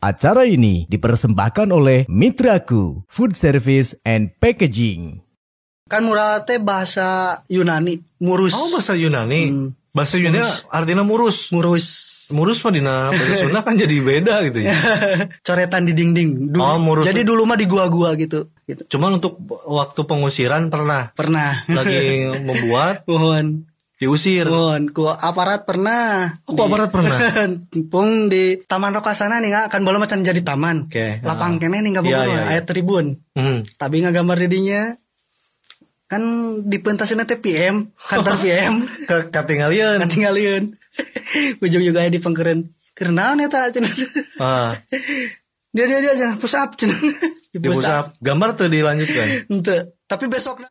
Acara ini dipersembahkan oleh Mitraku Food Service and Packaging. Kan mural teh bahasa Yunani, murus. Oh, bahasa Yunani. Bahasa Yunani artinya murus. Murus mah dina bahasa Sunda kan jadi beda gitu ya. Coretan di dinding. Murus. Jadi dulu mah di gua-gua gitu. Cuman untuk waktu pengusiran pernah. Lagi membuat. Mohon. Diusir. Ku aparat pernah. Ku aparat pernah. Pung di Taman Rokasana nih nggak, kan bola macan jadi taman. Lapang kene nih nggak boleh ayat tribun. Tapi nggak gambar didinya. Kan di pentasin teh PM, kantor PM. Katinggalian. Ujung juga di pengkeren. Kerenaon eta cenah. Dia aja push up cenah. Di push up. Gambar tuh dilanjutkan. Henteu. Tapi besok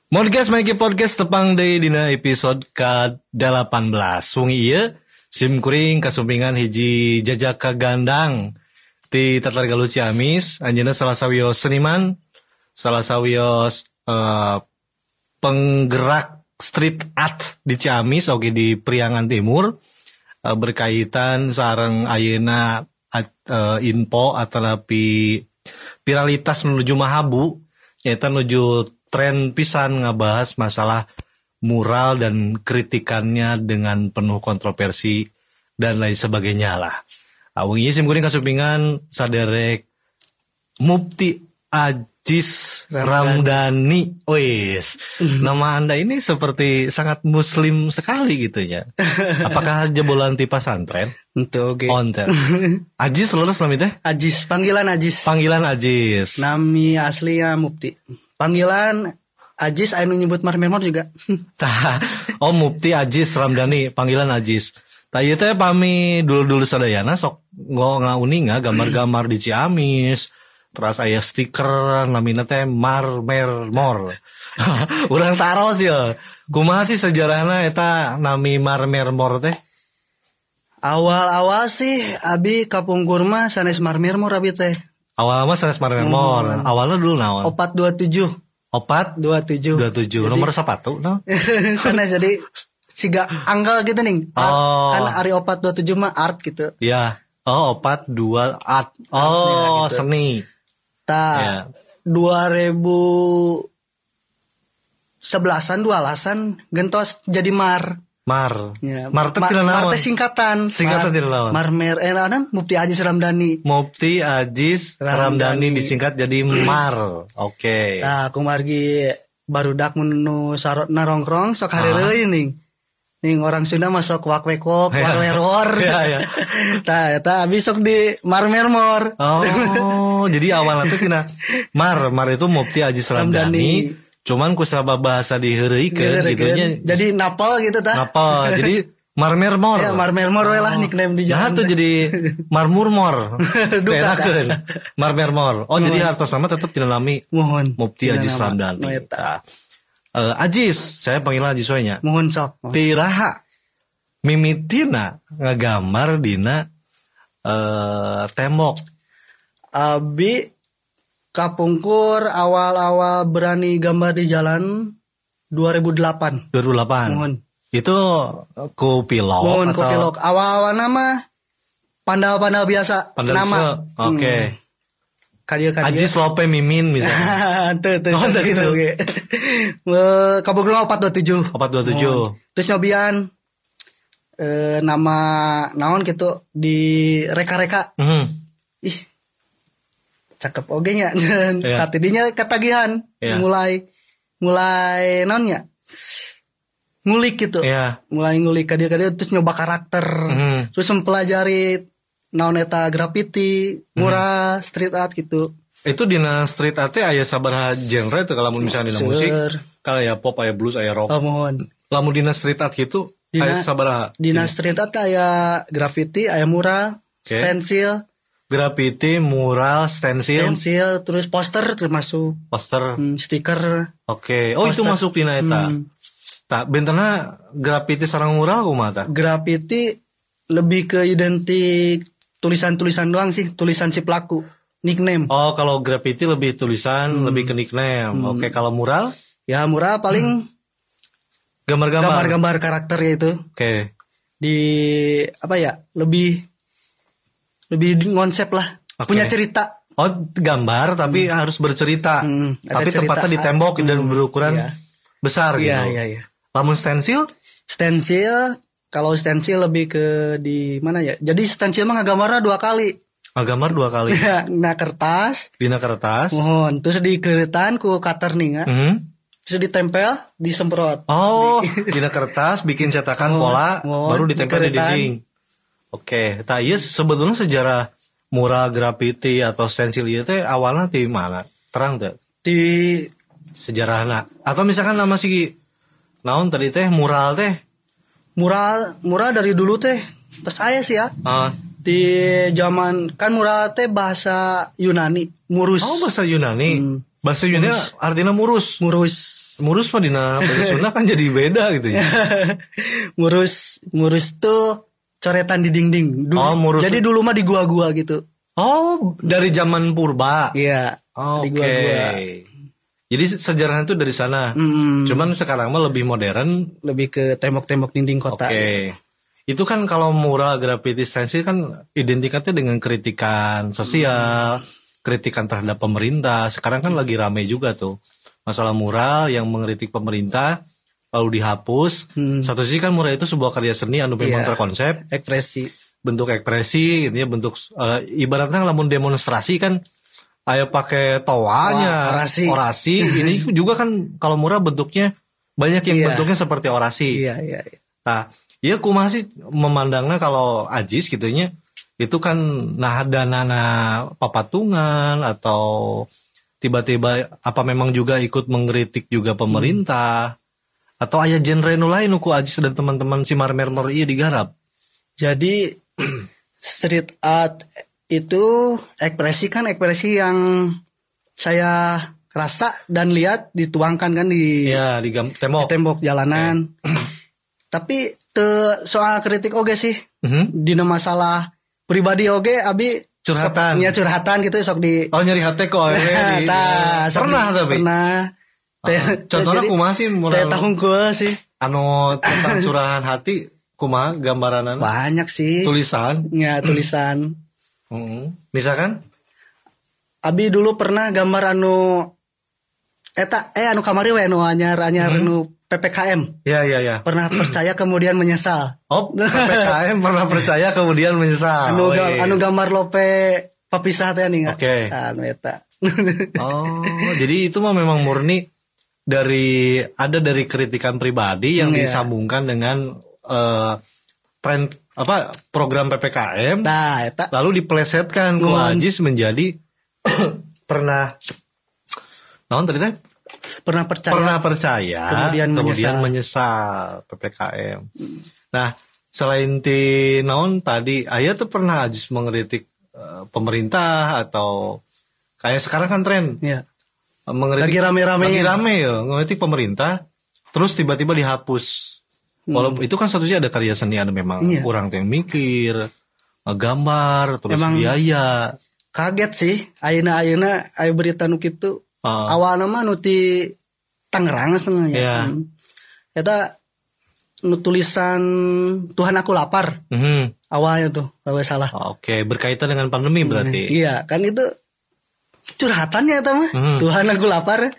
Modcast Maiki Podcast tepang deui dina episode ke-18. Sungi ieu sim kuring kasumpingan hiji jajaka gandang ti Tatargaluh Ciamis, anjeunna salah sawios seniman, salah sawios penggerak street art di Ciamis oge di Priangan Timur, berkaitan sareng ayeuna info atanapi viralitas menuju Mahabu nyaeta menuju tren pisan ngabahas masalah mural dan kritikannya dengan penuh kontroversi dan lain sebagainya lah. Awengi sim kuring kasupingan saderek Mufti Ajis Ramdhani. Wis, nama Anda ini seperti sangat muslim sekali gitu ya. Apakah jebolan ti pesantren? Untuk oke. Ajis lulus nami teh? Ajis, panggilan Ajis. Nami aslinya Mufti. Panggilan Ajis anu nyebut Marmemor juga. Oh, Mufti Ajis Ramdhani, panggilan Ajis. Tah ieu teh pami dulu sadayana sok ngauninga gambar-gambar di Ciamis. Terus aya stiker namina teh Marmermor. Urang taros ya. Kumaha sih sejarahna eta nami Marmermor teh? Awal-awal sih abi kapungkur mah sanes Marmermor abi teh. Awal mah sanes Marmermor. Awalnya dulu naon? 427. 427. Nomor sepatu no? Sanes jadi siga anggal gitu nih. Kan ari 427 mah art gitu. Iya. Oh, 42 art. Oh, gitu. Seni. Tah. 2011an 12an gentos jadi Mar. Ya. Mar teh naon? Mar teh singkatan tidak naon? Marmer Mufti Ajis Ramdhani. Mufti Ajis Ramdhani disingkat jadi Mar. Oke. Tah kumargi barudak nu sarotna nongkrong sok hareuleuy ning orang Sunda masuk wakwekok warweror. Iya. Tah eta abis sok di Marmermor. Oh, jadi awalnya tuh tina Mar itu Mufti Ajis Ramdhani. Cuman kusabab bahasa diheureuikeun gitunya. Jadi napal gitu tah. Napal. Jadi Marmermor. Ya Marmermor we lah nickname di jalan. Nah tuh jadi Marmurmor. Enakeun. Marmermor. Oh jadi hartosna tetep dinami Mufti Ajis Ramdhani. Ajis, saya panggil Ajis we nya. Mohon sok. Tiraha mimitina ngagambar dina tembok. Abi kapungkur awal-awal berani gambar di jalan 2008. Mohon. Itu ku pilok. Mohon ku pilok. Awal-awal nama pandal-pandal biasa. Nama. Oke. Kadia. Ajis Lope Mimin misalnya. Tuh. Gitu. Kapungkur 427. Terus nyobian nama naon gitu di reka-reka. Ih. Cakep oge nya. Tadinya ketagihan. Mulai naonnya? Ngulik gitu. Mulai ngulik kadia terus nyoba karakter. Terus mempelajari naon eta graffiti, mural, street art gitu. Itu dina street art teh aya sabaraha genre teh kalau misalnya dina musik? Kayak pop, aya blues, aya rock. Oh, mohon. Lamun dina street art gitu aya sabaraha? Dina street art aya graffiti, aya mural, stencil, Graffiti, mural, stensil, terus poster termasuk. Poster, stiker. Oke. Oh, poster. Itu masuk di eta. Tak bentana graffiti sareng mural kumaha? Graffiti lebih ke identik tulisan-tulisan doang sih, tulisan si pelaku, nickname. Oh, kalau graffiti lebih tulisan, lebih ke nickname. Oke, kalau mural? Ya, mural paling gambar-gambar karakternya itu. Oke. Di apa ya? Lebih konsep lah. Punya cerita. Oh, gambar tapi harus bercerita. Tapi tempatnya di tembok dan berukuran besar gitu. Iya. Lamun stensil? Kalau stensil lebih ke di mana ya? Jadi stensil mah ngagambarna 2 kali. Gambar 2 kali. Nah, kertas. Dina kertas. Mohon, terus dikeretan ku cutter nih, terus ditempel, disemprot. Oh, dina kertas bikin cetakan pola, baru ditempel di dinding. Oke, tak iya sebetulnya sejarah mural, graffiti atau stensil itu awalnya di mana? Terang tuh? Di sejarahna. Atau misalkan nama si naon tadi teh mural teh? Mural dari dulu teh. Terus aya sih ya. Di zaman kan mural teh bahasa Yunani, murus. Oh, bahasa Yunani. Bahasa Yunani artinya murus. Murus mah dina bahasa Sunda kan jadi beda gitu ya. Murus tuh coretan di dinding. Murus. Jadi dulu mah di gua-gua gitu. Oh, dari zaman purba. Iya. Di gua-gua. Jadi sejarahnya itu dari sana. Cuman sekarang mah lebih modern, lebih ke tembok-tembok dinding kota. Oke. Itu kan kalau mural, graffiti, stensil kan identiknya dengan kritikan sosial, kritikan terhadap pemerintah. Sekarang kan lagi rame juga tuh masalah mural yang mengkritik pemerintah lalu dihapus. Satu sisi kan mural itu sebuah karya seni anu memang terkonsep, bentuk ekspresi gitu ya, bentuk ibaratnya lamun demonstrasi kan ayo pakai tawanya, orasi. Ini juga kan kalau mural bentuknya banyak yang bentuknya seperti orasi. Iya. Nah, iya kumaha sih memandangnya kalau Ajis gitunya itu kan nana papatungan atau tiba-tiba apa memang juga ikut mengkritik juga pemerintah atau aya genre nu lain ku Ajis dan teman-teman si marmer ieu digarap. Jadi street art itu ekspresi yang saya rasa dan lihat dituangkan kan di tembok jalanan. Tapi soal kritik oge sih. Dina masalah pribadi oge abi curhatan gitu sok di nyari hati kok pernah. Contohnya kumaha sih tahun gue sih anu tentang curahan hati kumaha gambaranana banyak sih tulisan misalkan abi dulu pernah gambar anu kamari we anu anyar anu PPKM. Iya. Pernah percaya kemudian menyesal. Oh, PPKM pernah percaya kemudian menyesal. Anu gambar lope papisah teh nih. Oke. Anu eta. Oh, jadi itu mah memang murni dari kritikan pribadi yang disambungkan dengan tren program PPKM. Nah, eta. Lalu diplesetkan ku Ajis menjadi pernah percaya kemudian menyesal PPKM. Nah, selain tadi aya tuh pernah Ajis mengkritik pemerintah atau kayak sekarang kan tren. Iya. Mengkritik lagi rame ya, mengkritik pemerintah terus tiba-tiba dihapus. Walaupun itu kan statusnya ada karya seni, ada memang orang yang mikir, gambar, terus emang biaya. Kaget sih, ayeuna aya berita nu kitu. Awalna mah nu ti Tangerang sebenarnya. Eta nu tulisan Tuhan aku lapar. Awalnya tuh, kalau salah. Oke, berkaitan dengan pandemi berarti. Iya, kan itu curhatannya eta mah. Tuhan aku lapar.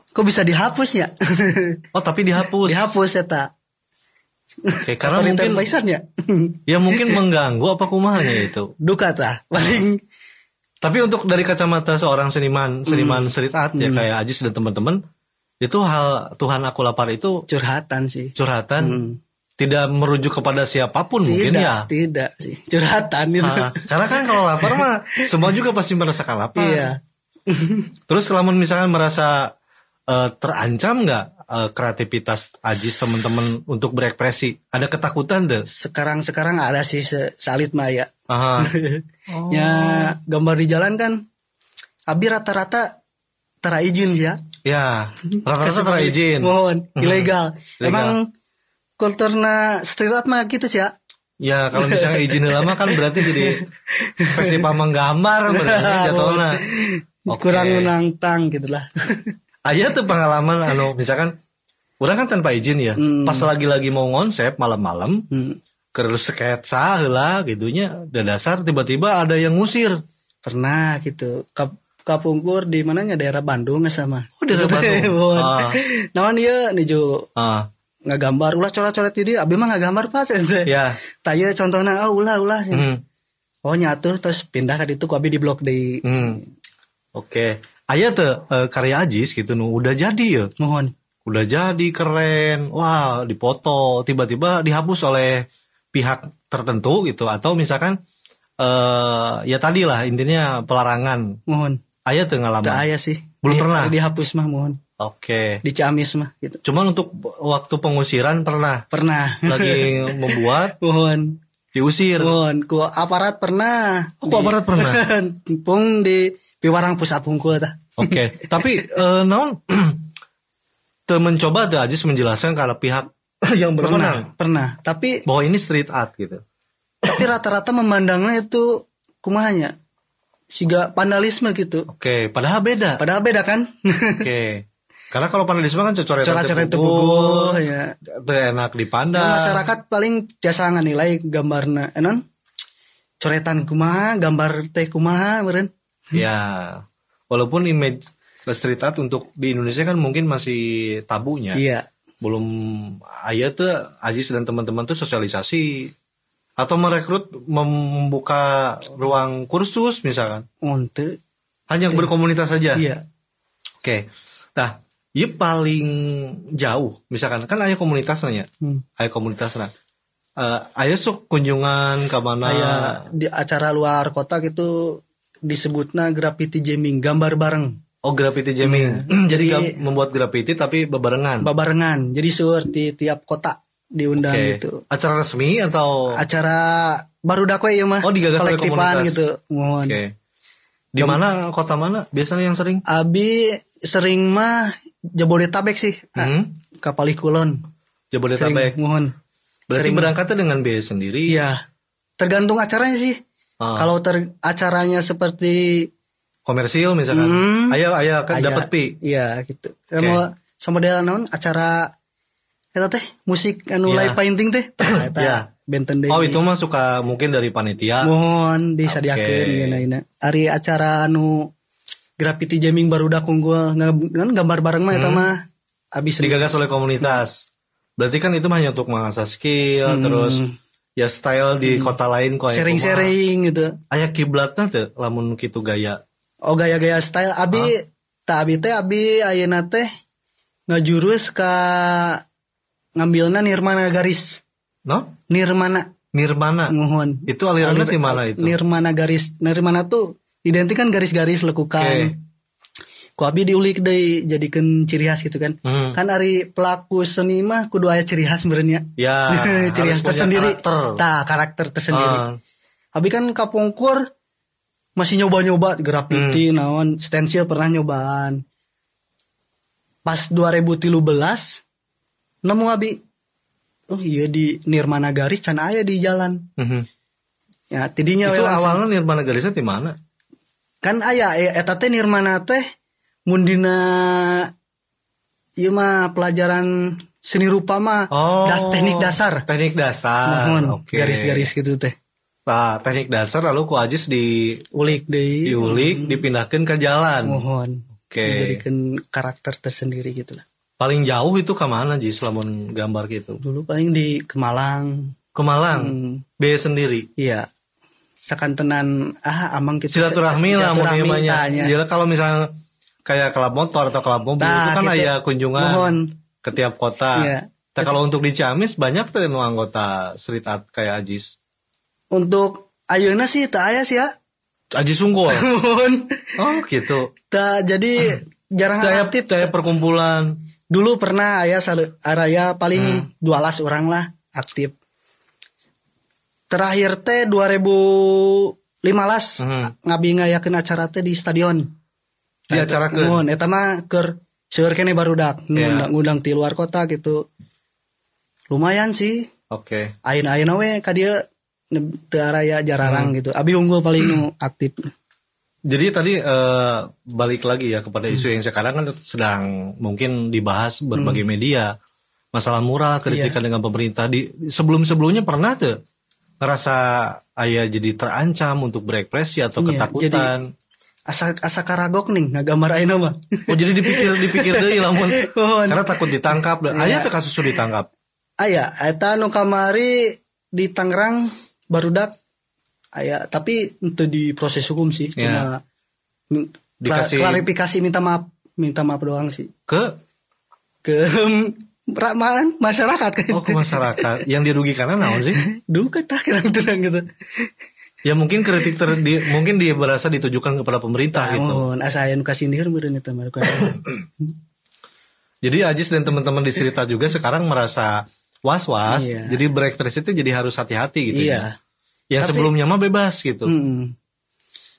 Kok bisa dihapus ya? Oh, tapi dihapus. Dihapus eta. Oke, karena mungkin ya mungkin mengganggu apa kumahnya itu. Duka tah, paling. Tapi untuk dari kacamata seorang seniman street art ya kayak Ajis dan teman-teman, itu hal Tuhan aku lapar itu curhatan sih. Tidak merujuk kepada siapapun mungkin ya. Tidak sih. Curhatan itu. Karena kan kalau lapar mah semua juga pasti merasakan lapar. Iya. Terus selama misalkan merasa terancam nggak kreativitas Ajis teman-teman untuk berekspresi? Ada ketakutan deh? Sekarang ada sih salit mah ya. Aha. Ya gambar di jalan kan abi rata-rata tara izin ya. Ya, rata-rata tara izin. Mohon, ilegal. Emang kulturna street art mah gitu sih ya. Ya kalau misalnya izin lama kan berarti jadi festival menggambar berarti jatuhnya. Kurang menantang gitulah. Aya tuh pengalaman misalkan orang kan tanpa izin ya. Pas lagi mau ngonsep malam-malam, terus sketsa heula gitunya, dan dasar tiba-tiba ada yang ngusir. Pernah gitu. Kapungkur di mananya daerah Bandung sama. Oh, daerah Bandung. Naon dia nuju ngagambar ulah coret-coret di dia, abi mah ngagambar pas ente. Ya. Taya contohna ulah. Oh nyatu terus pindah ka ditu ku abi di blok deui. Oke. Aya teh karya Ajis gitu udah jadi ya. Mohon. Udah jadi keren. Wah, dipoto tiba-tiba dihapus oleh pihak tertentu gitu atau misalkan ya tadi lah intinya pelarangan. Mohon. Aya teh ngalaman. Teu aya sih. Belum pernah dihapus mah mohon. Oke. Di Ciamis mah gitu. Cuman untuk waktu pengusiran pernah. Lagi membuat. Mohon. Diusir. Mohon. Ku aparat pernah. Ku aparat pernah. Pung di piwarang pusat pungkul tah. Oke. Tapi naon teu mencoba teu Ajis menjelaskan kalau pihak yang berwenang. Pernah. Tapi bahwa ini street art gitu. Tapi rata-rata memandangnya itu kumahanya siga vandalisme gitu. Oke, padahal beda kan? Oke. Karena kalau vandalisme kan coret-coret tepuk ya. Itu enak dipandang. Nah, masyarakat paling biasa nganilai gambarna coretan kumaha, gambar teh kumaha meureun. Ya. Walaupun image street art untuk di Indonesia kan mungkin masih tabunya. Iya. Belum aya tuh Ajis dan teman-teman tuh sosialisasi atau merekrut membuka ruang kursus misalkan. Hanya berkomunitas saja. Iya. Oke. Nah, ieu paling jauh misalkan kan aya komunitasnya. Aya komunitasna. Aya sok kunjungan ke mana? Aya di acara luar kota gitu disebutna graffiti jamming, gambar bareng. Oh, graffiti jamming. Jadi membuat graffiti tapi bebarengan. Jadi seperti tiap kota diundang gitu. Acara resmi atau acara barudak we ieu mah. Oh, digagas oleh kolektifan komunitas gitu. Mohon. Oke. Di mana kota mana biasanya yang sering? Abi sering mah Jabodetabek sih. Kapalih Kulon. Jabodetabek. Mohon. Berarti berangkatnya dengan biaya sendiri? Iya. Tergantung acaranya sih. Kalau acaranya seperti komersil misalkan, ayo kan dapat pi. Iya gitu. Sama dia naon acara eta teh musik live painting teh. Eta benten deui. Oh, itu mah suka mungkin dari panitia. Mohon disadiakeun yeuna. Ari acara graffiti jamming barudak unggul gambar bareng mah eta mah abis digagas oleh komunitas. Berarti kan itu hanya untuk mengasah skill terus ya style di kota lain kok sharing gitu. Aya kiblatna teh lamun kitu gaya. Oh, gaya-gaya style abi ayeuna teh ngajurus ka ngambilna Nirmana garis. No? Nirmana. Mohon. Itu alirannya di mana itu? Nirmana garis. Nirmana tuh identik kan garis-garis lekukan. Ku abi diulik deui jadikeun ciri khas gitu kan. Kan ari pelaku seni mah kudu aya ciri khas meureunnya. Ya. Ciri khas tersendiri. Karakter tersendiri. Abi kan kapungkur masih nyoba-nyoba graffiti naon stensil pernah nyobaan. Pas 2013 nemu abi. Oh iya di Nirmana garis can aya di jalan. Ya tidinya itu awalnya Nirmana garisnya di mana? Kan aya eta teh Nirmana teh mundina ieu mah pelajaran seni rupa mah teknik dasar. Teknik dasar. Oke. Garis-garis gitu teh. Nah, teknik dasar lalu ku Ajis diulik, dipindahkan ke jalan. Mohon. Oke. Dijadikan karakter tersendiri gitu lah. Paling jauh itu ke mana Jis lamun gambar gitu? Dulu paling di Kemalang. B sendiri. Iya. Sakantenan amang gitu. Silaturahmi lah namanya. Jadi kalau misalnya kayak kelab motor atau kelab mobil itu kan gitu, aya kunjungan ke tiap kota. Iya. Nah, kalau untuk di Ciamis banyak tuh anggota street art kayak Ajis. Untuk ayeuna sih teu aya sih ya. Ajis unggul. Oh gitu. Jadi jarang aktif. Perkumpulan. Dulu pernah aya araya paling 12 orang lah aktif. Terakhir teh 2015 ngabi ngayakeun acara teh di stadion. Di acara ke. Mun eta mah keur seueur keneh barudak ngundang ti luar kota gitu. Lumayan sih. Oke. Ayeuna we ka dieu teu araya jararang gitu. Abi unggul paling nu aktif. Jadi tadi balik lagi ya kepada isu yang sekarang kan sedang mungkin dibahas berbagai media. Masalah murah, kritikan dengan pemerintah. Sebelum-sebelumnya pernah tuh ngerasa ayah jadi terancam untuk berekspresi atau ketakutan. Jadi, asa karagok nih ngagambar ayeuna mah. Oh jadi dipikir deui lamun karena takut ditangkap. Aya teh kasus ditangkap. Aya eta nu kamari di Tangerang barudak aya tapi itu di proses hukum sih cuma dikasih klarifikasi minta maaf doang sih ke masyarakat kan. Oh ke masyarakat yang dirugikan naon sih? Duh ketah kirang-kirang gitu. Ya mungkin kritik mungkin dia berasa ditujukan kepada pemerintah gitu. Asa aya nu kasindir meureun eta mah. Jadi Ajis dan teman-teman di Cerita juga sekarang merasa was-was. Jadi berekspresi itu jadi harus hati-hati gitu ya. Yang sebelumnya mah bebas gitu.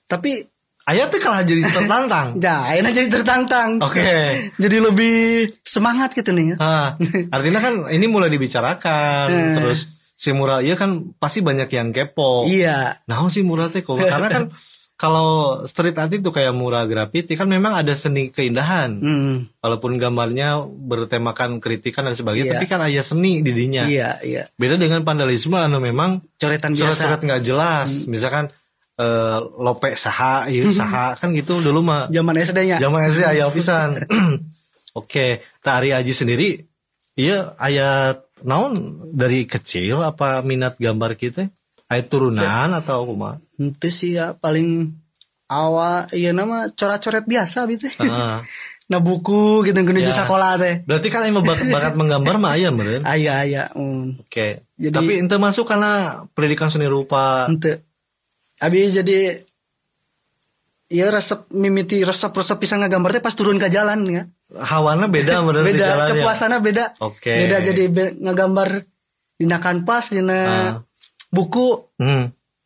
Tapi ayah tuh kalah jadi tertantang. Ayah jadi tertantang. Oke. Jadi lebih semangat gitu nih. Artinya kan ini mulai dibicarakan. Terus si mural iya kan pasti banyak yang kepo. Iya. Nah si mural teh kok karena kan kalau street art itu kayak mural graffiti kan memang ada seni keindahan. Walaupun gambarnya bertemakan kritikan dan sebagainya, tapi kan ada seni di dinya. Iya. Beda dengan vandalisme anu memang coretan biasa. Coret nggak jelas. Misalkan lope saha kan gitu dulu mah. Zaman SD-nya. Zaman SD aya pisan. Oke, Ari Aji sendiri iya aya naon dari kecil apa minat gambar kita? Aya turunan atau kumaha? Henteu sih ya paling awal ieu nama coret-coret biasa gitu. Nah buku gitu geuning di sekolah teh. Berarti kan emang bakat menggambar mah aya meureun. Aya. Oke. Tapi ente masuk karena pendidikan seni rupa. Henteu. Abi jadi ieu resep mimiti resep-resep bisa ngagambar teh pas turun ke jalan ya. Hawana beda meureun di jalan. Beda, kepuasanna beda. Oke. Beda jadi ngagambar dina kanvas dina buku.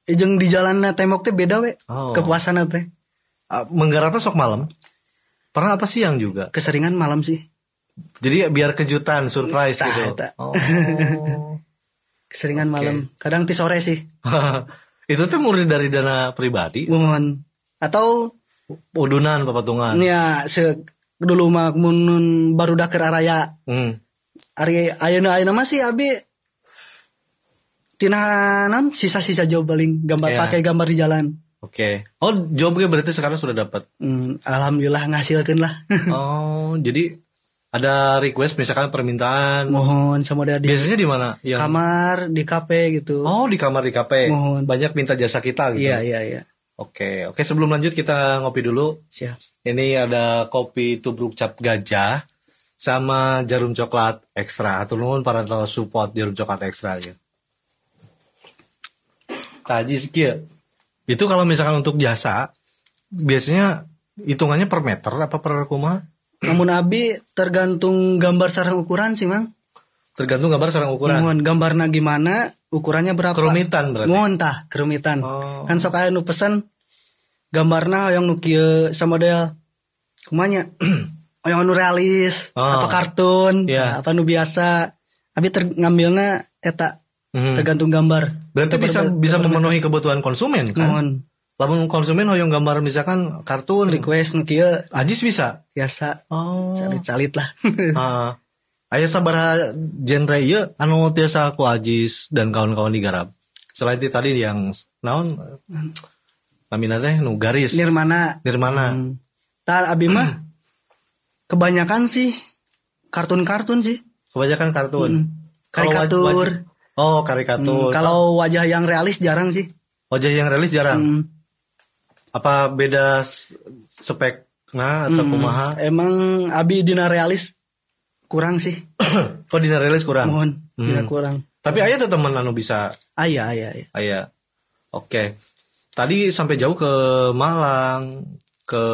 Jeung di jalanna tembok teh beda we. Kepuasanna teh. Menggarapnya sok malam. Pernah apa siang juga? Keseringan malam sih. Jadi biar kejutan, surprise gitu. Keseringan malam. Kadang ti sore sih. Itu tuh murni dari dana pribadi? Mohon. Atau udunan papatungan. Ya, dulu mah mun barudak keur araya. Ari ayeuna mah sih abi tina sisa-sisa job paling pakai gambar di jalan. Oke. Oh, jobnya berarti sekarang sudah dapat. Alhamdulillah ngasilkeun lah. Oh, jadi ada request misalkan permintaan. Mohon sama dia. Biasanya di mana? Kamar, di kafe gitu. Oh, di kamar di kafe. Mohon. Banyak minta jasa kita gitu. Iya. Oke, sebelum lanjut kita ngopi dulu. Siap. Ini ada kopi tubruk cap gajah sama jarum coklat ekstra. Atur nuhun parental support jarum coklat ekstra ya. Tadi sekian. Itu kalau misalkan untuk jasa biasanya hitungannya per meter apa per kumaha? Namun abi tergantung gambar sareng ukuran sih, Mang. Tergantung gambar sareng ukuran. Mohon gambarna gimana, ukurannya berapa? Kerumitan berarti. Mohon tah, kerumitan. Kan sok aya nu pesen gambarna yang nu kieu sama dia kumanya. Yang nu realis, apa kartun, apa nu biasa. Abi ngambilna eta tergantung gambar. Berarti bisa memenuhi kebutuhan konsumen kan? Mohon. Lamun konsumen hoyong gambar misalkan kartun request nu kieu Ajis bisa. Biasa. Calit-calit lah. Aya sabaraha genre ieu anu tiasa ku Ajis dan kawan-kawan digarap. Selain itu tadi yang naon namina teh nu garis. Nirmana. Tah abi mah kebanyakan sih kartun-kartun sih. Kebanyakan kartun. Karikatur. Karikatur. Kalau wajah yang realis jarang sih. Wajah yang realis jarang. Apa beda spekna atau kumaha? Emang abi dina realis kurang sih. Kok dina realis kurang? Mohon, dina kurang. Tapi aya tuh teman anu bisa. Aya. Oke. Tadi sampai jauh ke Malang, ke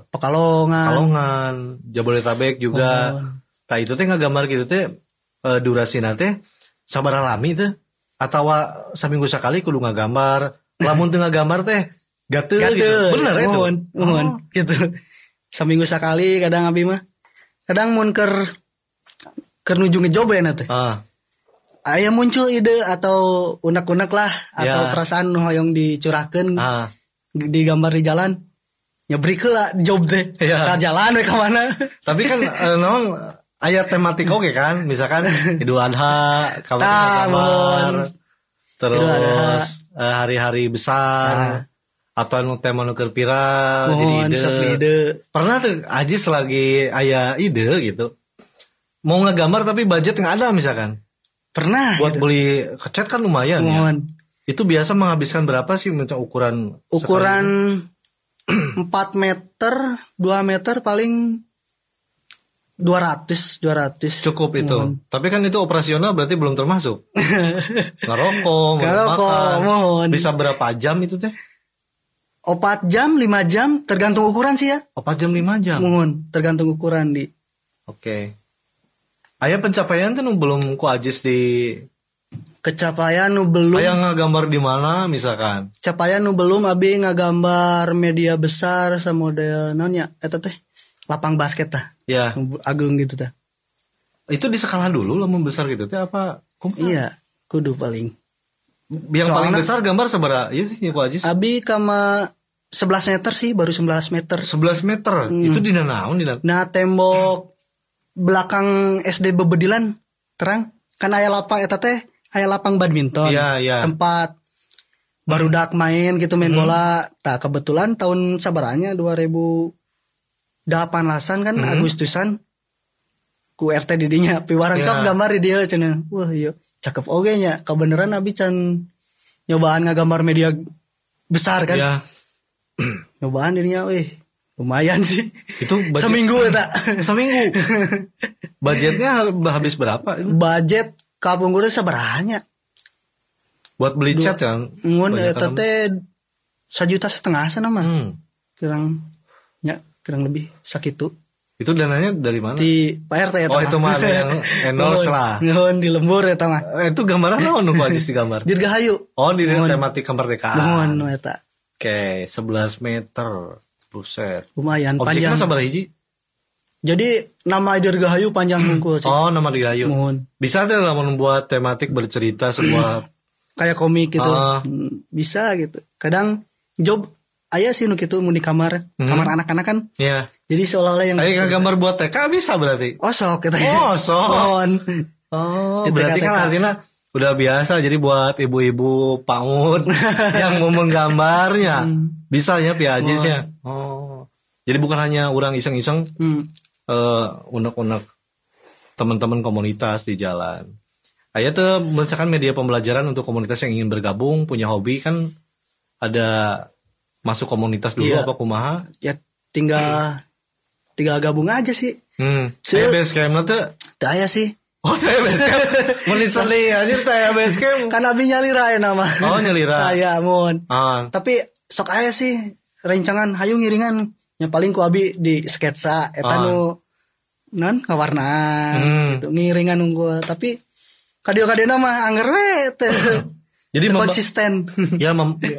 Pekalongan, Jabodetabek juga. Tah itu teh ngagambar gitu teh durasina teh sabaraha lami teh atawa saminggu sakali kudu ngagambar. Lamun teu ngagambar teh gatel gitu. Bener itu. Mohon gitu. Saminggu sakali kadang abi mah. Kadang mun keur nuju ngejob ya teh. Aya muncul ide atau unek-unek lah atau perasaan nu hoyong dicurahkeun digambar di jalan. Nyabrik lah job teh. Ka jalan we ka mana. Tapi kan naon aya tematik oge kan, misalkan Idul Adha gambar. Terus hari-hari besar atau nu tema nu keur viral jadi ide. Pernah tuh Ajis lagi aya ide gitu. Mau ngegambar tapi budget nggak ada misalkan. Pernah. Buat gitu. beli cat kan lumayan ya. Itu biasa menghabiskan berapa sih ukuran? Ukuran 4 meter, 2 meter paling 200. Cukup itu. Tapi kan itu operasional berarti belum termasuk. Ngerokok, makan. Bisa berapa jam itu teh? 4 jam, 5 jam, tergantung ukuran sih ya. 4 jam, 5 jam. Tergantung ukuran di. Oke. Aya pencapaian tuh belum ku Ajis di Kecapaian nu belum. Aya ngagambar di mana misalkan? Capaian nu belum abi ngagambar media besar sa model naon nya eta teh lapang basket tah. Ya. Agung gitu tah. Itu di skala dulu lamun besar gitu teh apa? Iya, kudu paling. Yang paling besar gambar sabaraha? Iya sih ku Ajis. Abi kama 11 meter sih, baru 11 meter. 11 meter. Itu dina naon dina? Nah, tembok belakang SD Bebedilan terang kan aya lapang eta teh aya lapang badminton. Iya. Tempat barudak main gitu main bola. Tah kebetulan tahun sabaranya 2008-an kan Agustusan ku RT didinya piwarang sok gambar di dia cenah. Wah ieu cakep oge nya. Kebeneran abi can nyobaan ngagambar media besar kan. Iya. Nyobaan dirinya lumayan sih. Itu budget, seminggu eta. Seminggu. Budgetnya habis berapa? Budget kapungkur teh sabaranya. Buat beli cat ya. Mun eta teh 1,5 juta sana mah. Kurang lebih sakitu. Itu dananya dari mana? Di Pak RT eta. Oh, itu mah yang endorse lah. Nuhun di lembur eta mah. Itu gambaran naon nu Ajis digambar? Dirgahayu. Oh, di tematik kemerdekaan. Nuhun eta. Oke, 11 meter. Buset. Lumayan objeknya panjang. Objeknya sabaraha hiji? Jadi nama Dirgahayu panjang hungkul sih. Oh, nama Dirgahayu. Mohon. Bisa tuh lah membuat tematik bercerita sebuah kayak komik gitu. Bisa gitu. Kadang job aya sih nu kitu mun di kamar anak-anak kan. Iya. Jadi seolah-olah yang aya gambar buat TK bisa berarti. Oh, sok kita. Oh, sok. Oh, berarti kan artinya udah biasa jadi buat ibu-ibu PAUD yang mau menggambarnya. Bisa ya Pi Ajisnya. Oh. Jadi bukan hanya orang iseng-iseng unek-unek teman-teman komunitas di jalan. Aya tuh misalkan media pembelajaran untuk komunitas yang ingin bergabung, punya hobi kan ada masuk komunitas dulu apa kumaha? Ya tinggal gabung aja sih. Saya base camp tuh aya sih. Oh, saya base camp. Menisali anjir saya base camp. Kan abi nyalira ya nama. Oh, nyalira. Saya mun. Tapi sok aya sih rencangan hayu ngiringan. Yang paling ku abi di sketsa eta nu ngawarna gitu ngiringan nunggu tapi kadio-kadena mah anger we teh. Jadi konsisten. Ya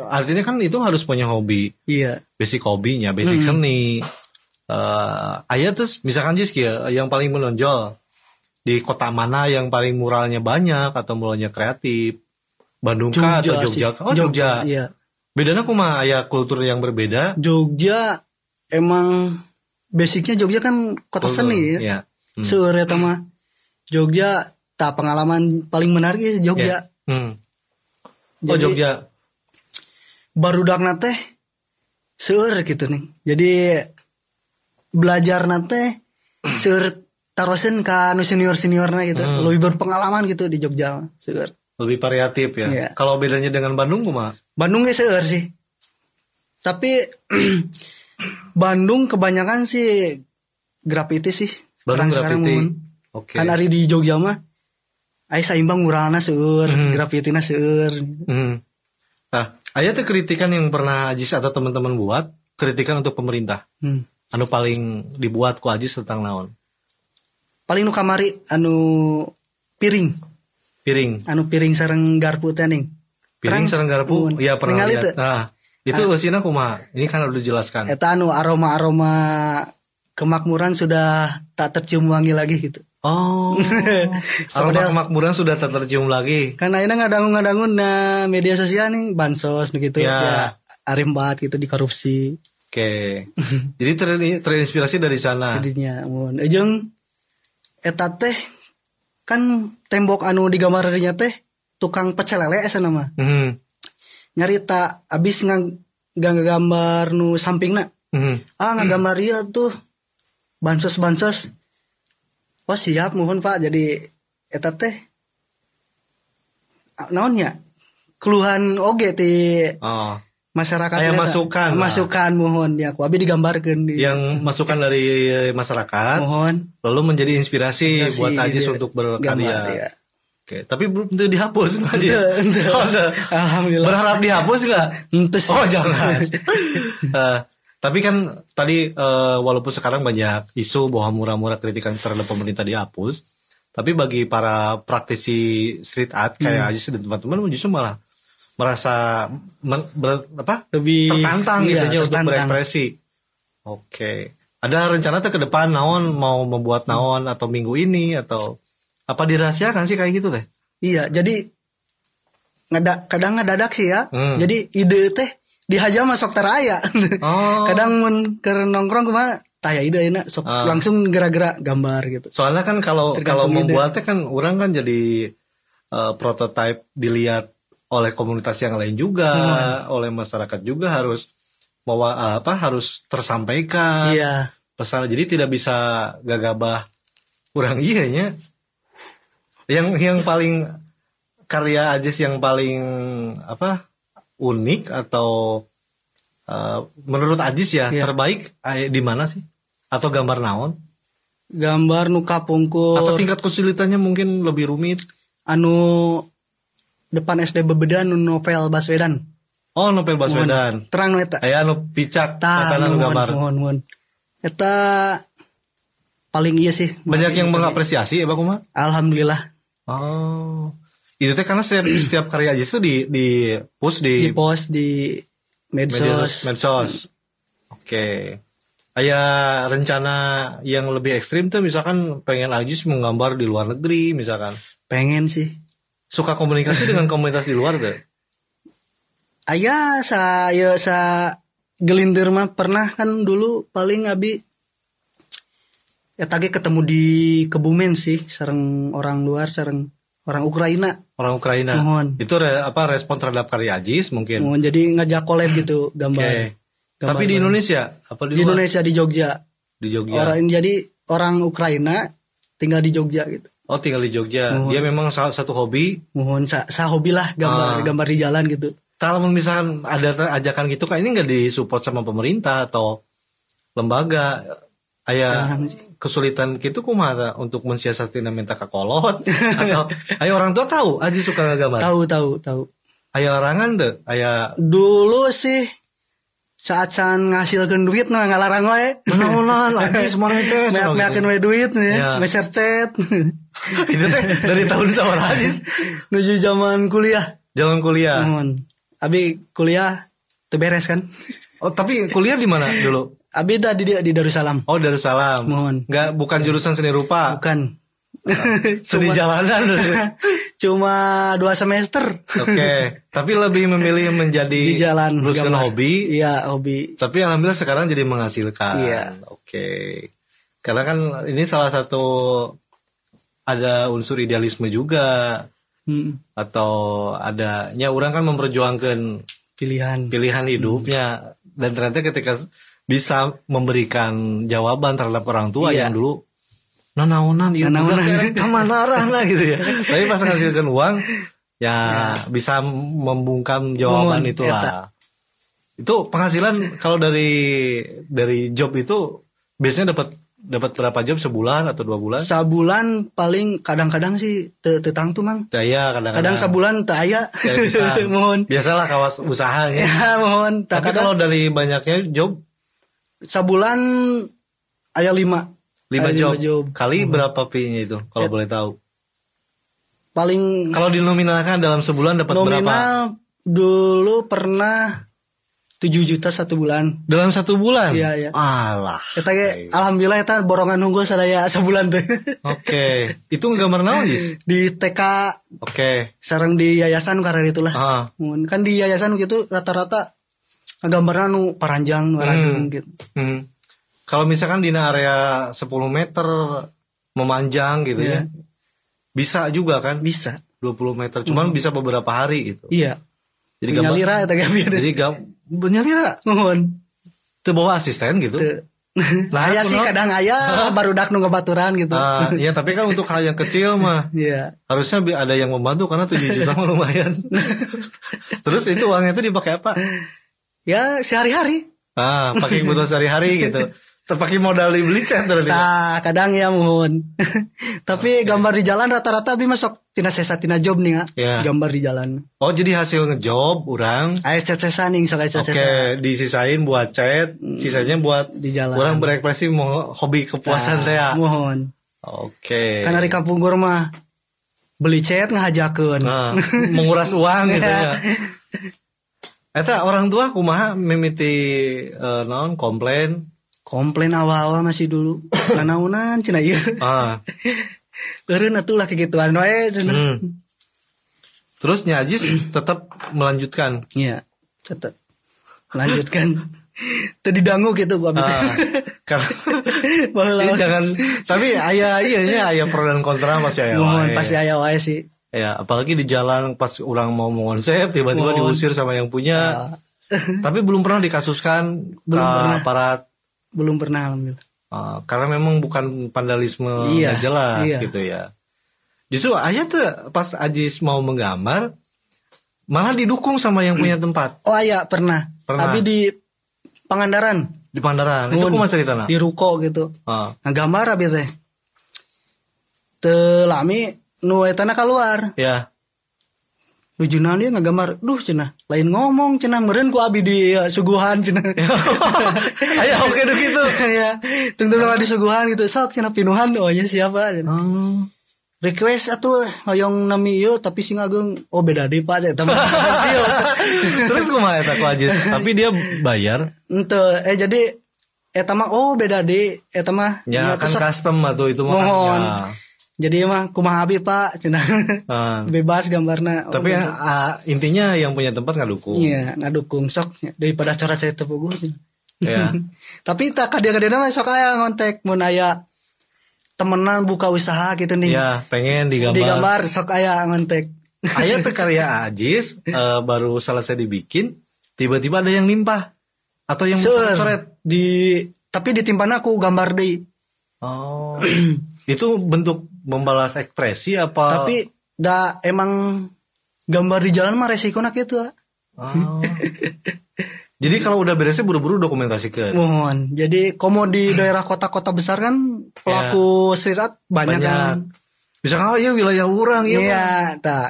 artinya kan itu harus punya hobi. Iya. Basic hobinya, basic seni. Aya terus misalkan Jis yang paling menonjol di kota mana yang paling muralnya banyak atau muralnya kreatif? Bandung kah atau Jogja? Oh, Jogja. Iya. Bedanya kumaha aya kultur yang berbeda? Jogja emang basicnya Jogja kan kota seni ya. Iya. Seueur eta mah. Jogja pengalaman paling menarik ya Jogja. Oh, Jogja. Barudakna teh seueur gitu nih. Jadi belajar nate seueur tarosen ka nu senior-seniorna gitu. Lebih berpengalaman gitu di Jogja seueur. Lebih variatif ya. Yeah. Kalau bedanya dengan Bandung kumaha? Bandung ge seueur sih. Tapi Bandung kebanyakan sih graffiti sih. Bandung graffiti. Oke. Kan ari di Jogja mah aya saimbang muralna seueur, graffitina seueur. Nah, aya teh kritikan yang pernah Ajis atau teman-teman buat kritikan untuk pemerintah. Anu paling dibuat ku Ajis tentang naon? Paling nu kamari anu piring anu piring sareng garpu teh ning. Piring sareng garpu? Iya pernah lihat. Nah, itu usina kumaha? Ini kan udah dijelaskan. Eta anu aroma kemakmuran sudah tak tercium wangi lagi gitu. Oh. Aroma kemakmuran sudah tak tercium lagi. Kan ayeuna ngadangun na media sosial nih bansos gitu ya. Arimbat gitu di korupsi. Oke. Jadi terinspirasi dari sana. Jadinya mun jeung eta teh kan tembok anu digambarnya teh tukang pecel lele asa nama. Nyarita abis nggambar nu sampingna. Ngagambar ieu tuh bansos. Oh siap mohon Pak, jadi eta teh naonnya? Keluhan oge ti masyarakat. Kayak masukan mohon ya aku abi digambarkeun yang masukan dari masyarakat mohon lalu menjadi inspirasi buat Ajis untuk berkarya. Ya. Oke, tapi belum dihapus Ajis. Alhamdulillah. Berharap dihapus enggak? Oh, jangan. Tapi kan tadi walaupun sekarang banyak isu bahwa murah-murah kritikan terhadap pemerintah dihapus, tapi bagi para praktisi street art kayak Ajis dan teman-teman justru malah merasa lebih tertantang gitu untuk berekspresi. Oke. Ada rencana ke depan naon mau membuat naon atau minggu ini atau apa dirahasiakan sih kayak gitu teh? Iya, jadi kadang ngadadak sih ya. Jadi ide teh dihaja masuk teraya. Kadang mun keur nongkrong kumaha taya ide enak sok langsung gerak-gerak gambar gitu. Soalnya kan kalau membuatnya kan orang kan jadi prototipe dilihat oleh komunitas yang lain juga, oleh masyarakat juga harus harus tersampaikan. Iya. Pesan, jadi tidak bisa gagabah kurang nya. Yang paling karya Ajis yang paling unik atau menurut Ajis ya terbaik di mana sih? Atau gambar naon? Gambar nu kapungkur. Atau tingkat kesulitannya mungkin lebih rumit? Anu depan SD Bebedan novel Baswedan. Oh, novel Baswedan. Terang eta. Aya anu picak eta anu gambar. Mohon. Eta paling iya sih. Banyak yang mengapresiasi ya Bakumaha? Alhamdulillah. Oh. Itu teh karena setiap karya Ajis itu di post di medsos. Oke. Aya rencana yang lebih ekstrim tuh misalkan pengen Ajis menggambar di luar negeri misalkan. Pengen sih. Suka komunikasi dengan komunitas di luar tuh? Aya sa gelintir mah pernah kan dulu paling abi tadi ketemu di Kebumen sih sareng orang luar sareng orang Ukraina. Mohon. Itu respon terhadap karya Ajis mungkin. Mohon jadi ngajak collab gitu gambar. Tapi di Indonesia apa di luar? Indonesia di Jogja. Orang Ukraina tinggal di Jogja gitu. Oh, tinggal di Jogja. Mohon. Dia memang satu hobi. Mohon hobi lah gambar di jalan gitu. Kalau misalkan ada ajakan gitu kan ini nggak disupport sama pemerintah atau lembaga. Aya kesulitan gitu kumaha untuk mensiasati minta ke kolot atau ayo orang tua tahu Ajis suka ngagambar. Tahu. Aya larangan tuh, aya dulu sih saat can ngasilkeun duit nah ngalarang wae. Naon Ajis mah teh meakeun we duit ya, mesercet. Itu teh dari tahun sabaraha Ajis? Nuju zaman kuliah. Abi kuliah teu beres kan. Oh, tapi kuliah di mana dulu? Abi di Darussalam. Oh, Darussalam. Mohon. Bukan jurusan seni rupa. Bukan. Seni jalanan. Cuma 2 semester. Oke. Tapi lebih memilih menjadi di jalan teruskan hobi. Iya, hobi. Tapi alhamdulillah sekarang jadi menghasilkan. Iya. Oke. Karena kan ini salah satu ada unsur idealisme juga. Atau adanya orang kan memperjuangkan pilihan hidupnya dan ternyata ketika bisa memberikan jawaban terhadap orang tua yang dulu naonan ieu kamana arahna gitu ya. Tapi pas ngasilkan uang ya bisa membungkam jawaban itulah. Itu penghasilan kalau dari job itu biasanya dapat berapa job sebulan atau 2 bulan? Sebulan paling kadang-kadang sih tetang tuh mang. Ya kadang-kadang. Kadang sebulan teu aya. Mohon. Biasalah kawas usahanya. Ya mohon. Tapi kalau dari banyaknya job Sabulan aya 5 job. Kali berapa fee-nya itu kalau boleh tahu? Paling kalau dinominalkan dalam sebulan dapat berapa? Nominal dulu pernah 7 juta 1 bulan. Dalam 1 bulan? Iya. Alah. Eta ge alhamdulillah eta borongan unggul sadaya sebulan teh. Oke. Itu gambar naon, Jis? Di TK. Oke. Sareng di yayasan karena itulah. Kan di yayasan gitu rata-rata gambarna nu paranjang nu rajung gitu. Kalau misalkan di area 10 meter memanjang gitu ya. Bisa juga kan? Bisa. 20 meter. Cuman bisa beberapa hari gitu. Iya. Jadi gambar. Nyalira eta ge. Jadi nyalira. Teu bawa asisten gitu. Nah, aya sih kadang aya barudak nu ngebaturan gitu. Iya, tapi kan untuk hal yang kecil mah. Iya. Harusnya ada yang membantu karena 7 juta mah lumayan. Terus itu uangnya itu dipakai apa? Ya, sehari-hari. Pakai kebutuhan sehari-hari gitu. Terpakai modal dibeli cat berarti. Kadang ya mohon. Tapi gambar di jalan rata-rata bi masuk tina sesa tina job nih gambar di jalan. Oh, jadi hasil ngejob urang aya cet-cesan ning sok cet-cesan. Oke, disisain buat chat, sisanya buat di jalan. Urang berekspresi mau hobi kepuasan teh ya. Mohon. Oke. Kan dari kampung gor mah beli chat ngahajakeun. Menguras uang gitu ya. Eta orang tua kumaha mimiti naon komplain awal-awal masih dulu. Nanaunan cenah ieu. Eureun atuh lah kegituan wae cenah. Terus Nya Ajis tetap melanjutkan. Iya, tetap melanjutkan. Tadi dangu gitu gua karena jangan tapi aya pro dan kontra masih aya wae. Pasti aya wae sih. Ya, apalagi di jalan pas orang mau mengonsep tiba-tiba diusir sama yang punya. Tapi belum pernah dikasuskan ke aparat. Belum pernah alhamdulillah. Karena memang bukan vandalisme jelas gitu ya. Justru ayah tuh pas Ajis mau menggambar malah didukung sama yang punya tempat. Oh iya pernah. Tapi di Pangandaran. Di Pangandaran. Itu kumaha ceritana? Di ruko gitu. Ngagambar abi teh. Teu lami nu etana keluar. Ya. Lujunan dia ngagambar, duh cenah, lain ngomong cenah meureun ku abi di suguhan cenah. Aya oke gitu. Ya, tungtung di suguhan gitu, sok cenah pinuhan oh nya siapa cenah. Request atuh hoyong nami ieu tapi sing ageng beda deui Pak eta mah. Terus kumaha eta ku Ajis? Tapi dia bayar. Henteu, jadi eta mah beda deui eta mah. Ya kan custom atuh itu mah. Jadi emang kumaha abi Pak cenah. Bebas gambarna. Tapi intinya yang punya tempat ngadukung. Iya, ngadukung sok daripada cara cerita puguh cenah. Ya. Tapi tak kadang-kadang mah sok aya ngontek mun aya temenan buka usaha gitu nih. Ya, pengen digambar. Digambar sok aya ngontek. Aya teh karya Ajis baru selesai dibikin, tiba-tiba ada yang nimpah atau yang coret tapi ditimpana aku gambar deui. Oh. Itu bentuk membalas ekspresi apa? Tapi emang gambar di jalan mah resikonya gitu. Jadi kalau udah beresnya buru-buru dokumentasikan. Mohon. Jadi komo di daerah kota-kota besar kan pelaku street art banyak kan. Bisa ya wilayah orang ya. Iya,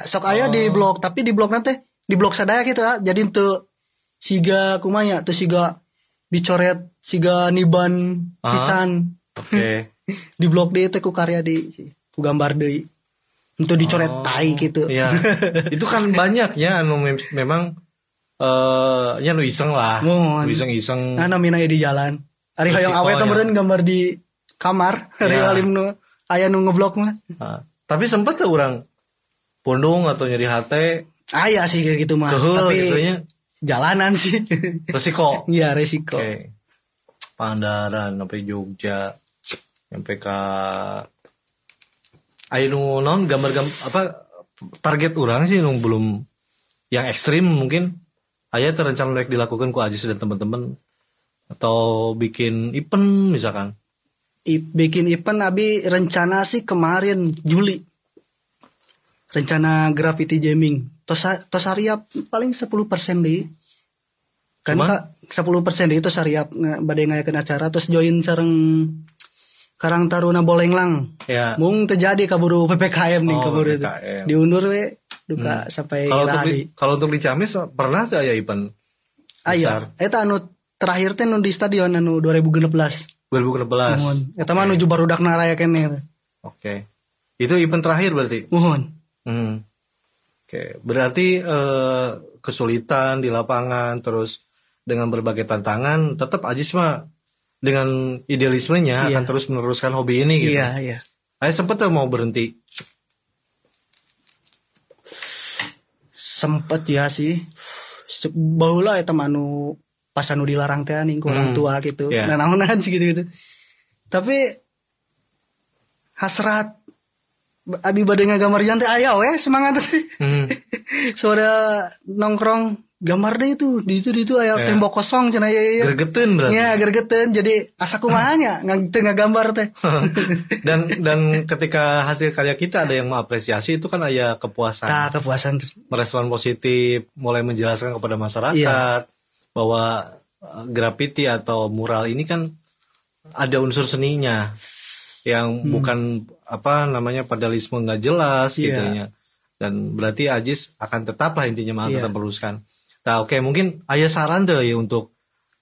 sok aya di blog, tapi di blog nanti di blog sadaya gitu Jadi untuk siga kumanya tuh siga dicoret siga niban pisan. Oke. Di blog deui teh ku karya ku gambar deui. Untuk dicoret tai gitu. Iya. Itu kan banyaknya anu memang nya nu iseng lah. Iseng-iseng. Namina di jalan. Ari hoyong awe teh meureun gambar di kamar. Ari alim nu aya nu ngeblok mah. Tapi sempet tuh orang pundung atau nyeri hate. Aya sih kayak gitu mah. Tapi gitunya. Jalanan sih. Resiko. Iya, resiko. Okay. Pangandaran sampai Jogja. Sampai ke ayo non gambar-gambar apa target orang sih nung belum yang ekstrim mungkin aya terencana rek dilakukan ku Ajis dan teman-teman atau bikin event misalkan bikin event abi rencana sih kemarin Juli rencana graffiti jamming tos hariap paling 10% deh kan 10% deh itu hariap bade ngayakeun acara terus join sareng Karang Taruna Bolenglang. Ya. Mung terjadi kaburu PPKM nih kaburu diundur we duka sampai kalau untuk di Ciamis pernah tuh aya event besar. Eta anu terakhir teh nu di stadion anu 2016. 2016. Mohon. Eta mah nuju barudak naraya keneh. Oke. Itu event terakhir berarti. Mohon. Oke. Berarti kesulitan di lapangan terus dengan berbagai tantangan tetap Ajis mah dengan idealismenya akan terus meneruskan hobi ini gitu. Iya. Ayah sempet mau berhenti? Sempet ya sih. Baheula eta mah anu pas anu dilarang teh ning orang tua gitu. Nah naonan sih gitu. Tapi hasrat abi bade ngagambar jangan teh aya we semangat sih. Soalnya nongkrong gambar deh itu di itu aya tembok kosong cenah ya. Gregeteun berarti. Ya, gregeteun jadi asa kumaha nya teu ngagambar teh. dan ketika hasil karya kita ada yang mengapresiasi itu kan aya kepuasan. Kepuasan. Merespon positif, mulai menjelaskan kepada masyarakat bahwa graffiti atau mural ini kan ada unsur seninya yang bukan padalisme nggak jelas gitu ya. Dan berarti Ajis akan tetaplah intinya tetap meneruskan. Nah, oke, mungkin aya saran deh ya untuk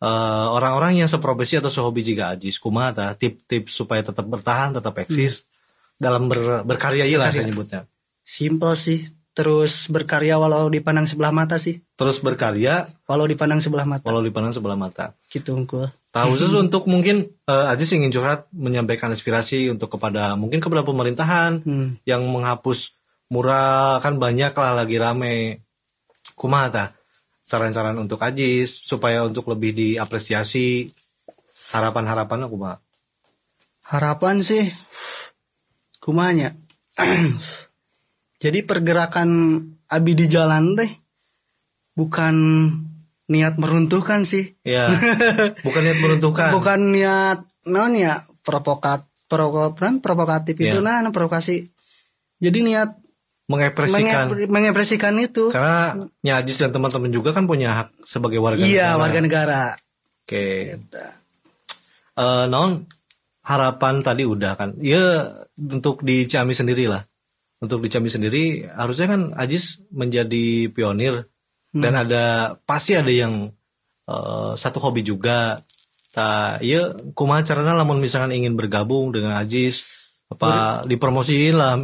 orang-orang yang seprofesi atau sehobi juga Ajis kumaha tip-tips supaya tetap bertahan, tetap eksis dalam berkarya lah saya nyebutnya. Simple sih, terus berkarya walau dipandang sebelah mata sih. Terus berkarya walau dipandang sebelah mata. Gitu unggul. Khusus untuk mungkin Ajis ingin curhat menyampaikan inspirasi untuk kepada pemerintahan yang menghapus mural kan banyak lah lagi rame. Kumaha saran-saran untuk Ajis supaya untuk lebih diapresiasi, harapan-harapannya kumaha? Harapan sih kumanya. Jadi pergerakan abi di jalan teh bukan niat meruntuhkan sih. Ya. Bukan niat meruntuhkan. Bukan niat provokatif itu provokasi. Jadi niat mengekspresikan itu. Karena Ajis dan teman-teman juga kan punya hak sebagai warga negara. Iya, warga negara. Oke. Harapan tadi udah kan. Ya untuk di Ciamis sendiri lah. Untuk di Ciamis sendiri harusnya kan Ajis menjadi pionir dan pasti ada yang satu hobi juga. Ya kumaha caranya lamun misalkan ingin bergabung dengan Ajis dipromosiin lah.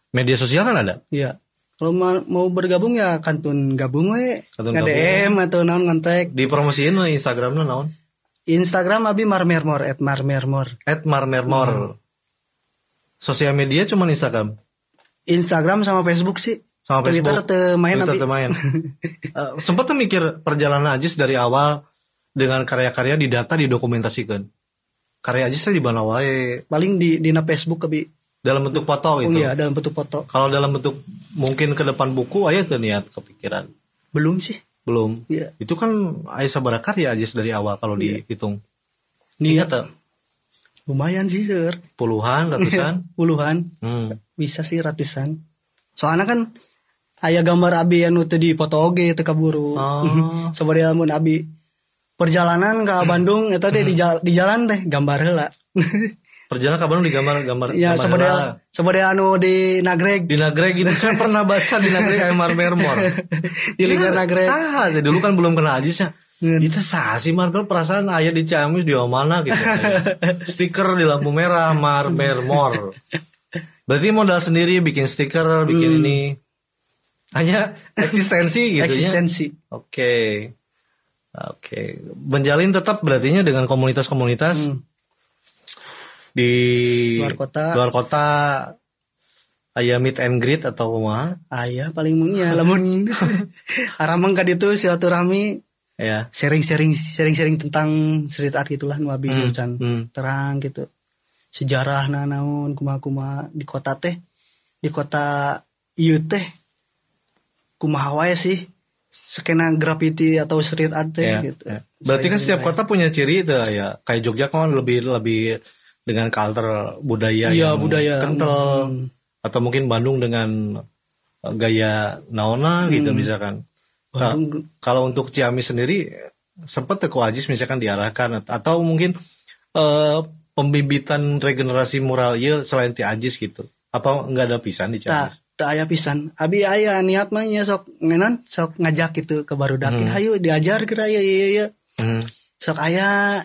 Media sosial kan ada? Iya. Kalau mau bergabung ya kantun gabung we. DM atau naon ngontek. Dipromosiin lah Instagramnya naon? Instagram abi marmermor @marmermor. Sosial media cuma Instagram. Instagram sama Facebook sih. Sama Twitter Twitter main. Sempat tuh mikir perjalanan Ajis dari awal dengan karya-karya didata didokumentasikan. Karya Ajis di mana wae? Paling di Facebook abi. Dalam bentuk foto itu. Iya, dalam bentuk foto. Kalau dalam bentuk mungkin ke depan buku aya tuh niat kepikiran. Belum sih. Belum. Iya. Itu kan aya sabaraha karya Ajis dari awal kalau dihitung. Niat lumayan sih, Sir. Puluhan, ratusan? Puluhan. Bisa sih ratusan. Soalnya kan aya gambar abi anu teu dipoto oge teu kaburu. Sabaraha mun abi perjalanan ke Bandung eta teh di jalan teh gambar heula. Perjalanan ke Bandung di gambar ya sabaraha anu di Nagreg. Di Nagreg itu saya pernah baca di Nagreg aya marmermor. Di lingkar Nagreg. Saha dulu kan belum kenal Ajisnya. Itu saha sih marmer perasaan aya di Ciamis di mana gitu. Stiker di lampu merah marmermor. Berarti modal sendiri bikin stiker, bikin ini. Hanya eksistensi gitu ya. Eksistensi. Oke. Menjalin tetap berartinya dengan komunitas-komunitas di luar kota aya meet and greet atau kumaha? Aya paling mungnya lamun aramang ka ditu silaturahmi ya. Sharing tentang street art gitulah nu abi terang gitu. Sejarah naon kumaha di kota teh. Di kota ieu teh kumaha wae sih skena graffiti atau street art teh gitu. Berarti kan setiap kota punya ciri itu ya. Kayak Jogja kan lebih dengan culture budaya yang kental, atau mungkin Bandung dengan gaya naona gitu misalkan. Kalau untuk Ciamis sendiri sempat teu Ajis misalkan diarahkan atau mungkin pembibitan regenerasi mural ieu selain ti Ajis gitu. Apa enggak ada pisan di Ciamis? Tak aya pisan. Abi aya niat mah nya sok ngajak gitu ke barudak. Hayu diajar geura ieu. sok aya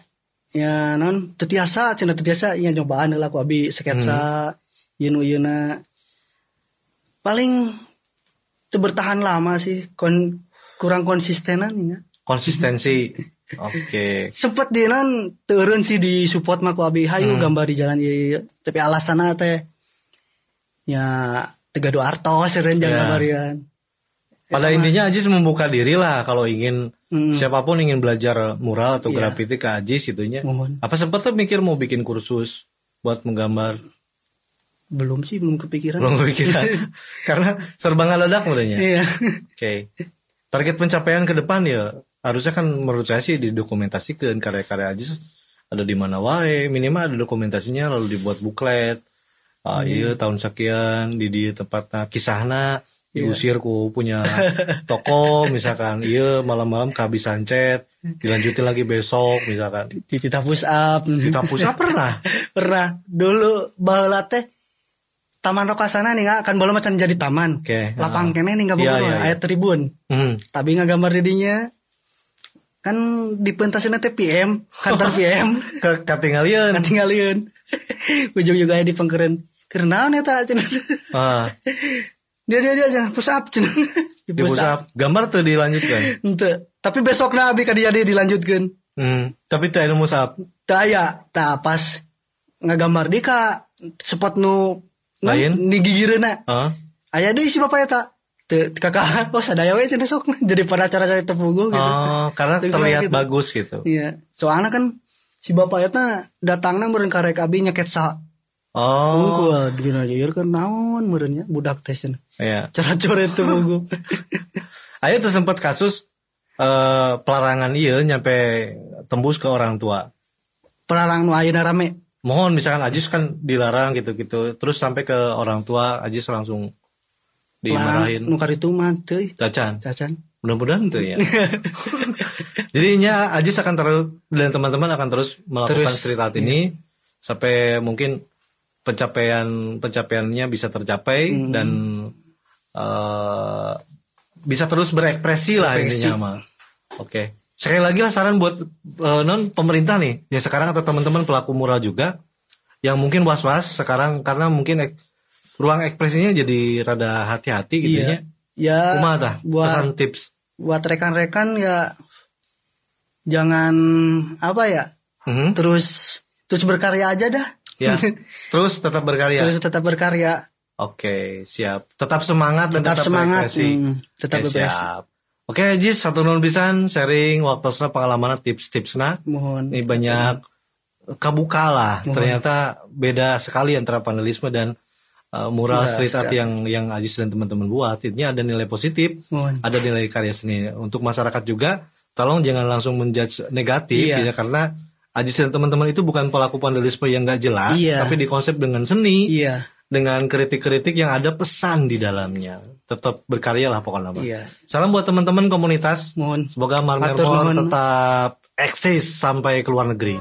ya non tetiasa cenah tetiasa nya nyobaan heula ku abi sketsa yeuna paling teu bertahan lama sih kurang konsistenan nya. Konsistensi. Oke. Sempet dienan teureun sih di support mah ku abi hayu gambar di jalan ieu tapi alasanna teh ya tegado artos seureun jangan gambarian. Pada intinya Ajis membuka diri lah kalau ingin siapapun ingin belajar mural atau grafiti ke Ajis itunya. Apa sempat tuh mikir mau bikin kursus buat menggambar? Belum sih, belum kepikiran. Karena serba ngeledak mudahnya. Iya. Oke. Target pencapaian ke depan ya harusnya kan menurut saya sih didokumentasikan karya-karya Ajis ada di mana wae, minimal ada dokumentasinya lalu dibuat buklet. Iya tahun sekian di tempatnya kisahna diusir ku punya toko misalkan iya malam-malam kehabisan chat dilanjutin lagi besok misalkan Tita push up pernah dulu baheula teh taman Rokasana nih kan baru macam jadi taman lapang kene nih nggak boga aya tribun tapi ngagambar didinya kan di pentasina teh PM kantor PM katinggalian ujung juga aya di pengkeren kerenaon eta dia aja push up di push up gambar tuh dilanjutkan ente tapi besokna abi ka dia dilanjutkan tapi teu aya push up teu aya pas ngagambar di ka spot nu lain di gigireuna aya deui si bapak eta teu kakak sadaya we cenah sok jadi pada acara-acara tepuguh gitu karena terlihat gitu. Bagus gitu iya soalnya kan si bapak eta datangna meureun karek abi nyaketsa unggul dina ieu kan naon meureunnya budak teh cenah. Iya. Cara-cara itu buku. Aya tuh sempat kasus pelarangan ieu nyampe tembus ke orang tua. Pelarangan nu ayeuna rame. Mohon misalkan Ajis kan dilarang gitu-gitu terus sampai ke orang tua Ajis langsung dimarahin. Nu karitu mah teuy. Cacan. Mudah-mudahan tuh ya. Jadinya Ajis akan terus dan teman-teman akan terus melakukan cerita ini sampai mungkin pencapaiannya bisa tercapai dan bisa terus berekspresi lah intinya mah. Oke. Sekali lagi lah saran buat non pemerintah nih yang sekarang atau teman-teman pelaku mural juga yang mungkin was-was sekarang karena mungkin ruang ekspresinya jadi rada hati-hati gitu ya. Ya. Kumaha pesan tips buat rekan-rekan ya jangan apa ya? Terus berkarya aja dah. Ya. Terus tetap berkarya. Oke, siap. Tetap semangat dan tetap berekspresi. Tetap berekspresi. Siap. Oke, Jis, satu nuhun pisan sharing waktosna pengalaman tips-tipsna. Mohon. Ini banyak kabuka lah. Ternyata beda sekali antara panelisme dan mural street art yang Ajis dan teman-teman buat. Ini ada nilai positif, ada nilai karya seni. Untuk masyarakat juga, tolong jangan langsung menjudge negatif ya karena Ajis dan teman-teman itu bukan pelaku panelisme yang gak jelas, tapi dikonsep dengan seni, dengan kritik-kritik yang ada pesan di dalamnya. Tetap berkarya lah pokoknya. Salam buat teman-teman komunitas. Semoga Marmer tetap eksis sampai ke luar negeri.